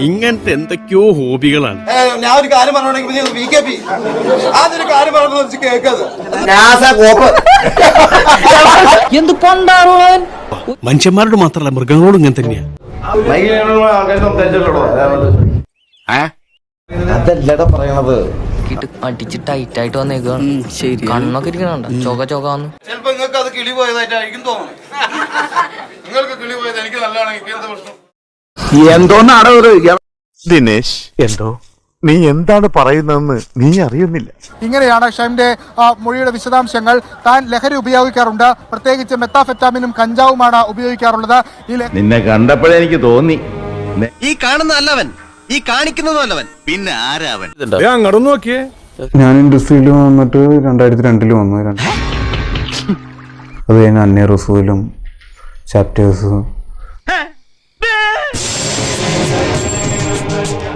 ഇങ്ങനത്തെ എന്തൊക്കെയോ ഹോബികളാണ്. ഞാൻ ഒരു കാര്യം പറഞ്ഞോണ്ടെങ്കിൽ അതൊരു കാര്യം പറഞ്ഞു കേൾക്കത് എന്ത് പണ്ടാണ് മനുഷ്യന്മാരോട് മാത്രമല്ല മൃഗങ്ങളോട് ഇങ്ങനെ തന്നെയാ. അതല്ലടാ പറയണത്. അടിച്ച് ടൈറ്റ് ആയിട്ട് വന്നേക്കാണ്. ശരി, കണ്ണൊക്കെ ഇരിക്കണുണ്ട് ചോക ചോകാന്ന്. ചിലപ്പോ നിങ്ങൾക്ക് അത് കിളി പോയതായിട്ടായിരിക്കും തോന്നുന്നു. നിങ്ങൾക്ക് കിളി പോയത് എനിക്ക് നല്ലതാണെങ്കിൽ എന്താ പ്രശ്നം? എന്തോന്നാണ് ദിനേശ്, എന്തോ നീ എന്താണ് പറയുന്നതെന്ന് നീ അറിയുന്നില്ല. ഇങ്ങനെയാണ് ഷൈമിന്റെ മൊഴിയുടെ വിശദാംശങ്ങൾ. താൻ ലഹരി ഉപയോഗിക്കാറുണ്ട്, പ്രത്യേകിച്ച് മെത്താഫെറ്റാമിനും കഞ്ചാവുമാണ് ഉപയോഗിക്കാറുള്ളത്. നിന്നെ കണ്ടപ്പോഴേ എനിക്ക് തോന്നി ഈ കാണുന്ന അല്ലവൻ, ഈ കാണിക്കുന്നതും അല്ലവൻ, പിന്നെ ആരാവൻ? അങ്ങോട്ട് നോക്കിയേ. ഞാൻ ഇൻഡസ്ട്രിയിൽ വന്നിട്ട് 2002 വന്നു. അത് കഴിഞ്ഞ് അന്നേ റസൂലും ചാപ്റ്റേഴ്സ്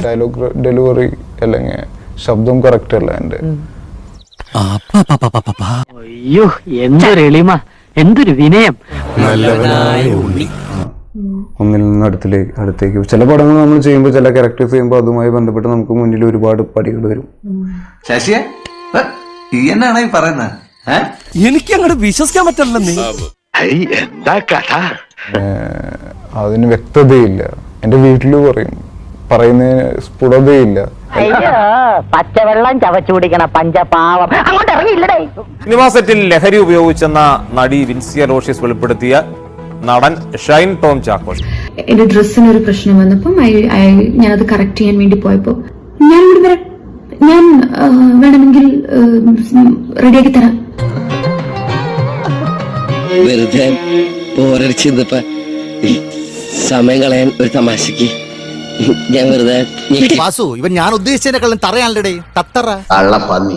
ഡയലോഗ് ഡെലിവറി അല്ലെങ്കിൽ ശബ്ദം കറക്റ്റ് അല്ല എൻ്റെ. അയ്യോ, എന്തൊരു എളിമ, എന്തൊരു വിനയം. ഒന്നിൽ നിന്ന് അടുത്തേക്ക് ചില പടങ്ങൾ നമ്മൾ ചെയ്യുമ്പോൾ, ചില ക്യാരക്ടേഴ്സ് ചെയ്യുമ്പോൾ അതുമായി ബന്ധപ്പെട്ട് നമുക്ക് മുന്നിൽ ഒരുപാട് പടികൾ വരും. ശശിയെ എന്നാണ് ഈ പറയുന്നത്? എനിക്ക് അങ്ങോട്ട് വിശ്വസിക്കാൻ പറ്റില്ല. എന്താ കഥ? അതിന് വ്യക്തതയില്ല. എൻ്റെ വീട്ടിൽ പറയുന്നതിന് സ്ഫുടതയില്ല. പച്ചവെള്ളം ചവച്ചു കുടിക്കണ പഞ്ചപാവം അങ്ങോട്ട് ഇറങ്ങിയില്ലടേ. സിനിമാ സെറ്റിൽ ലഹരി ഉപയോഗിച്ചെന്ന നടി വിൻസിയ ലോഷ്യസ് വെളിപ്പെടുത്തിയ നടൻ ഷൈൻ ടോം ചാക്കോ. എന്റെ ഡ്രസ്സിന് ഒരു പ്രശ്നം വന്നപ്പം ഞാനത് കറക്റ്റ് ചെയ്യാൻ വേണ്ടി പോയപ്പോ ഞാൻ വേണമെങ്കിൽ റെഡിയാക്കി തരാം. വെറുതെ പോരടിച്ചിരുന്നപ്പ സമയം കളയാൻ ഒരു തമാശക്ക് ഞാൻ വെറുതെ വാസു, ഇവൻ ഞാൻ ഉദ്ദേശിച്ചതിനെക്കാളും തറയാണല്ലേ തത്തറ. കള്ള പന്നി.